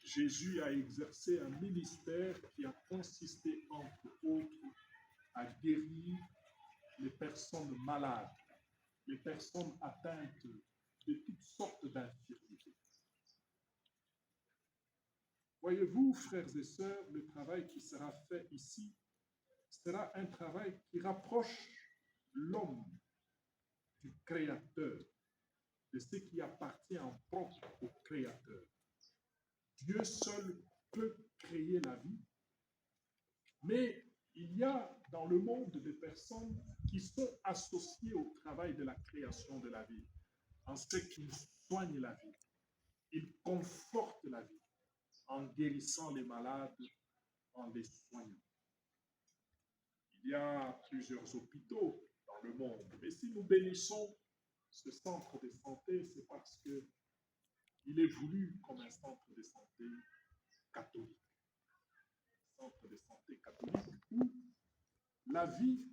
Jésus a exercé un ministère qui a consisté, entre autres, à guérir les personnes malades, les personnes atteintes de toutes sortes d'infirmités. Voyez-vous, frères et sœurs, le travail qui sera fait ici sera un travail qui rapproche l'homme du Créateur, de ce qui appartient en propre au Créateur. Dieu seul peut créer la vie, mais il y a dans le monde des personnes qui sont associées au travail de la création de la vie, en ce qu'ils soignent la vie, ils confortent la vie, en guérissant les malades, en les soignant. Il y a plusieurs hôpitaux dans le monde, mais si nous bénissons ce centre de santé, c'est parce que il est voulu comme un centre de santé catholique. Centre de santé catholique où la vie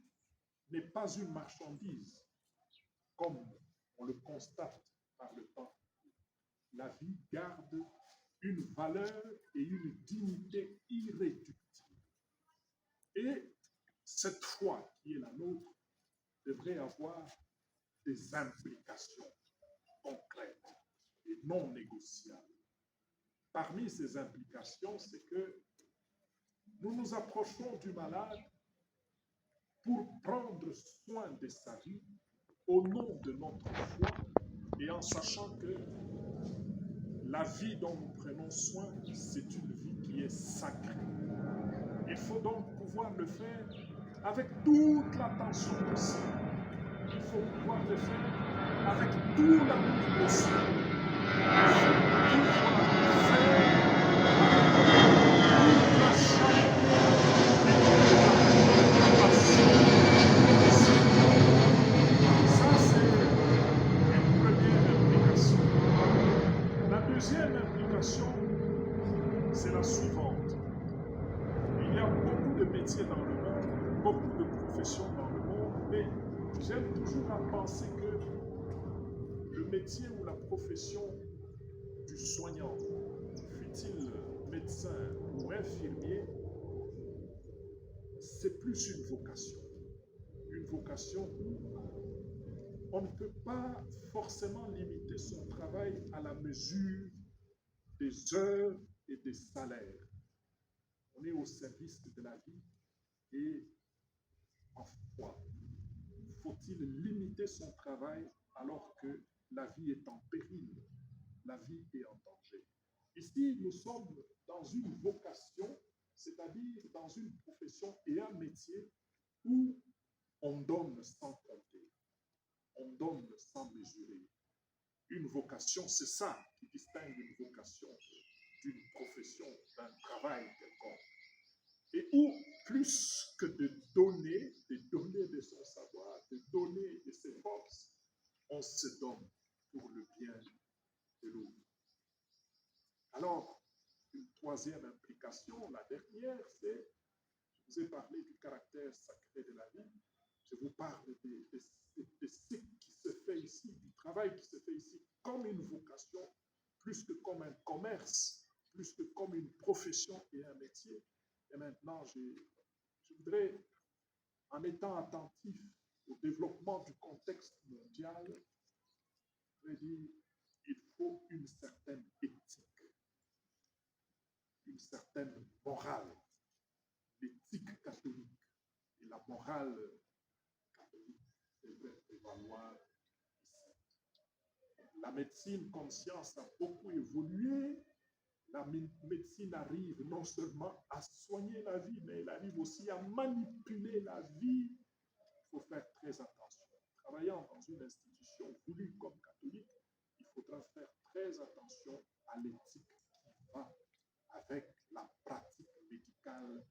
n'est pas une marchandise, comme on le constate par le temps. La vie garde une valeur et une dignité irréductible. Et cette foi qui est la nôtre devrait avoir des implications concrètes et non négociables. Parmi ces implications, c'est que nous nous approchons du malade pour prendre soin de sa vie au nom de notre foi et en sachant que la vie dont nous prenons soin, c'est une vie qui est sacrée. Il faut donc pouvoir le faire avec toute l'attention possible. Il faut pouvoir le faire avec tout l'amour possible. Il faut pouvoir le faire avec toute la chaleur et toute la passion possible. Ça, c'est une première implication. La deuxième implication, c'est la suivante. Il y a beaucoup de métiers dans le monde, beaucoup de professions dans le monde, mais j'aime toujours à penser que le métier ou la profession du soignant, fût-il médecin ou infirmier, c'est plus une vocation. Une vocation où on ne peut pas forcément limiter son travail à la mesure des heures et des salaires. On est au service de la vie et en foi. Faut-il limiter son travail alors que la vie est en péril, la vie est en danger? Ici, nous sommes dans une vocation, c'est-à-dire dans une profession et un métier où on donne sans compter, on donne sans mesurer. Une vocation, c'est ça qui distingue une vocation d'une profession, d'un travail quelconque. Et où, plus que de donner de son savoir, de donner de ses forces, on se donne pour le bien de l'autre. Alors, une troisième implication, la dernière, c'est, je vous ai parlé du caractère sacré de la vie, je vous parle de ce qui se fait ici, du travail qui se fait ici, comme une vocation, plus que comme un commerce, plus que comme une profession et un métier. Et maintenant, je voudrais, en étant attentif au développement du contexte mondial, je voudrais dire qu'il faut une certaine éthique, une certaine morale, l'éthique catholique et la morale catholique devraient prévaloir ici. La médecine comme science a beaucoup évolué. La médecine arrive non seulement à soigner la vie, mais elle arrive aussi à manipuler la vie. Il faut faire très attention. Travaillant dans une institution voulue comme catholique, il faudra faire très attention à l'éthique qui va avec la pratique locale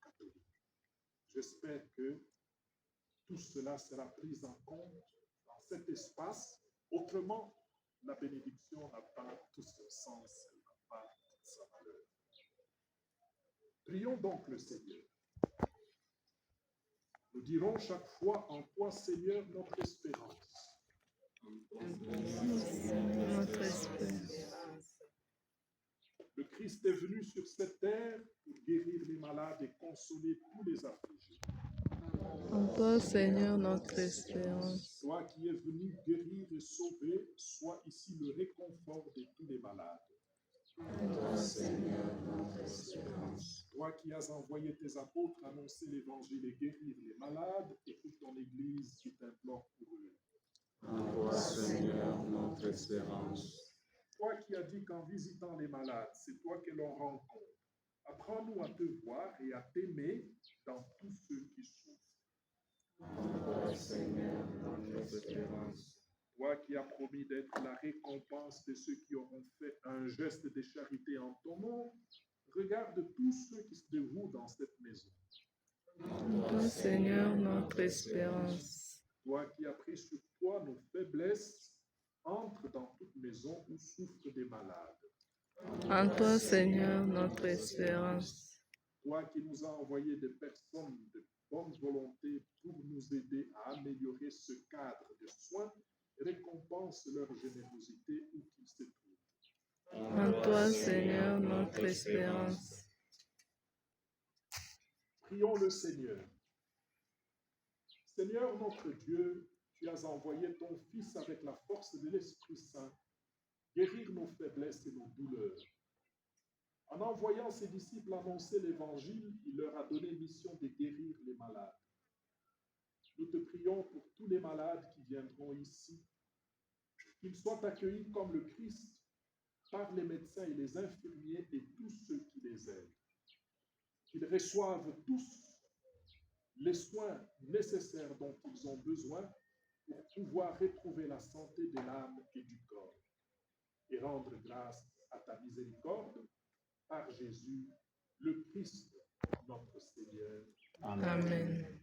catholique. J'espère que tout cela sera pris en compte dans cet espace. Autrement, la bénédiction n'a pas tout son sens, elle n'a pas toute sa valeur. Prions donc le Seigneur. Nous dirons chaque fois en toi, Seigneur, notre espérance. Notre espérance. Le Christ est venu sur cette terre pour guérir les malades et consoler tous les affligés. En toi, Seigneur, notre espérance. Toi qui es venu guérir et sauver, sois ici le réconfort de tous les malades. En toi, Seigneur, notre espérance. Toi qui as envoyé tes apôtres annoncer l'évangile et guérir les malades, écoute ton Église qui t'implore pour eux. En toi, Seigneur, notre espérance. Toi qui as dit qu'en visitant les malades, c'est toi que l'on rencontre, apprends-nous à te voir et à t'aimer dans tous ceux qui souffrent. En toi, Seigneur, notre espérance. Toi qui as promis d'être la récompense de ceux qui auront fait un geste de charité en ton nom, regarde tous ceux qui se dévouent dans cette maison. En toi, Seigneur, notre espérance. Toi qui as pris sur toi nos faiblesses, entre dans toute maison où souffrent des malades. En toi, Seigneur, notre espérance. Toi qui nous as envoyé des personnes de bonne volonté pour nous aider à améliorer ce cadre de soins, récompense leur générosité où qu'ils se trouvent. En toi, Seigneur, notre espérance. Prions le Seigneur. Seigneur notre Dieu, tu as envoyé ton Fils avec la force de l'Esprit Saint, guérir nos faiblesses et nos douleurs. En envoyant ses disciples annoncer l'Évangile, il leur a donné mission de guérir les malades. Nous te prions pour tous les malades qui viendront ici, qu'ils soient accueillis comme le Christ par les médecins et les infirmiers et tous ceux qui les aident. Qu'ils reçoivent tous les soins nécessaires dont ils ont besoin pour pouvoir retrouver la santé de l'âme et du corps et rendre grâce à ta miséricorde par Jésus, le Christ, notre Seigneur. Amen.